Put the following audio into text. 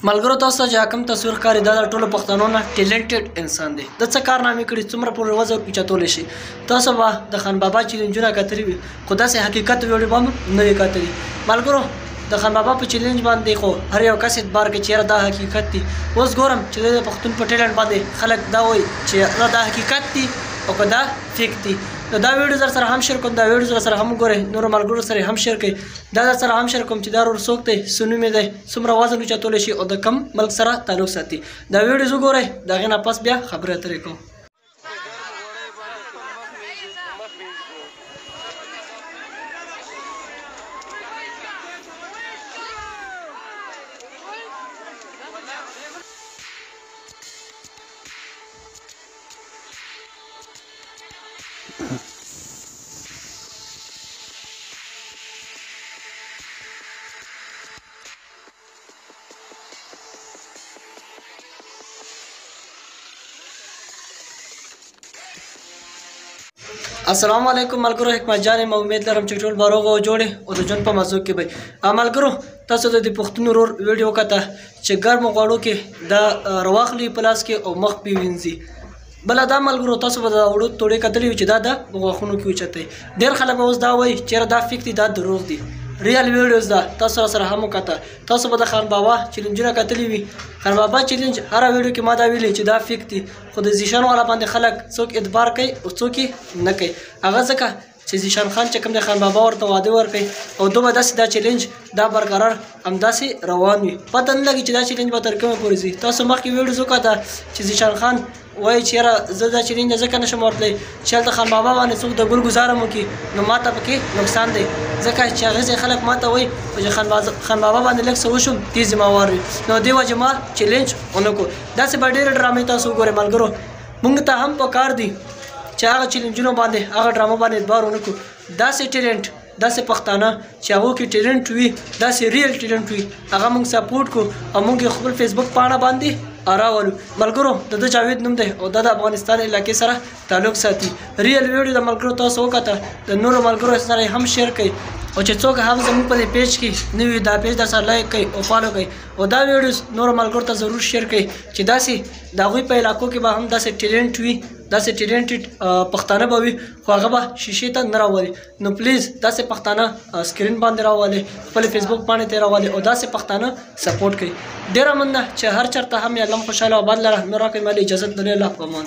ملګرو تاسو ته کوم تصویر ښکاري دا د ټولو پښتنو نه ټیلنټډ انسان دی. د څه کارنامې کړي څومره پورې وزن اوچتولی شي. تاسو به د خان بابا چیلنجونه کتلي وي خو داسې حقیقت ویډیو به هم نه وي کتلي. ملګرو د خان بابا په چیلنج باندې خو هر یو کس اعتبار کوي چې دا حقیقت دی. اوس ګورم چې د پښتون په ټیلنټ باندې خلک دا وایي چې دا حقیقت دی او که دا فیک دی. نو دا ویډیو در سره هم شیر کوم، دا ویډیو در سره هم وګورئ، نورو ملګرو سره هم شیر کړئ. دا در سره هم شیر کوم چې دا ورور څوک دی، څه نوم یې دی، څومره وزن اوچتولی شي او د کوم ملک سره تعلق ساتي. دا ویډیوز وګورئ، د هغې نه پس بیا خبرې اترې کوو. السلام علیکم ملګرو، حکمت جان یم. امید لرم چې ټول به روغ او جوړې او د ژوند په مزو کې به. ملګرو تاسو د پښتون ورور ویډیو وکته چې ګرمو غوړو کې دا رواخلي په لاس کې او مخ پې وینځي. بله دا ملګرو تاسو به د وړو توړې کتلي وي چې دا د غاښونو کې اوچتی. ډېر خلک به اوس دا وایي چېرې دا فیک دی، دا دروغ دی. ریال ویډیوز ده، تاسو سره هم وکته. تاسو به د خان بابا چیلنجونه کتلي وي. خان بابا چیلنج هر ویډیو کې ما دا ویلي چې دا فیک دی، خو د زیشان والا باندې خلک څوک اعتبار کوي او څوک یې نه کوي. هغه ځکه چې زیشان خان چې کوم د خان بابا ورته واده ورکوي او دوی به داسې دا چیلنج دا برقرار همداسې روان وي. پته نه لګي چې دا چیلنج به تر کومه پورې ځي. تاسو مخکې ویډیوز وکته چې زیشان خان وایي چې یاره زه دا چیلنج ځکه نشم ورتلی چې هلته خان بابا باندې څوک د ګل ګزار هم وکړي نو ما ته پکې نقصان دی، ځکه چې هغې ځای خلک ما ته وایي چې خان بابا باندې لږ څه وشوم تی ذمهوار وي. نو دې وجې ما چیلنج ونه کړو. داسې به ډېرې ډرامې تاسو وګورئ. ملګرو موږ ته هم پکار دي چې هغه چیلنجونو باندې هغه ډرامو باندې اعتبار ونه کړو. داسې ټیلنټ، داسې پښتانه چې هغو کې ټیلنټ وي، داسې ریل ټیلنټ وي، هغه موږ سپورټ کړو او موږ یې خپل فیسبوک پاڼه باندې راولو. ملګرو د ده جاوید نوم دی او دا د افغانستان علاقې سره تعلق ساتي. ریل ویډیو د ملګرو تاسو وکته، د نورو ملګرو سره هم شیر کړئ او چې څوک هم زموږ په دې پیج کې نه وي دا پیج در سره لایک کړئ او فالو کړئ او دا ویډیوز نورو ملګرو ته ضرور شیر کړئ چې داسې د هغوی په علاقو کې به هم داسې ټیلنټ وي، داسې ټیلنټډ پښتانه به وي خو هغه به شیشې ته نه راولي. نو پلیز داسې پښتانه سکرین باندې راولئ، خپل فیسبوک پاڼې ته راولئ او داسې پښتانه سپورټ کړئ. ډېره مننه چې هر چېرته هم یې الله خوشحاله او آباد لره. نو راکړئ مالې اجازت لري. الله په امان.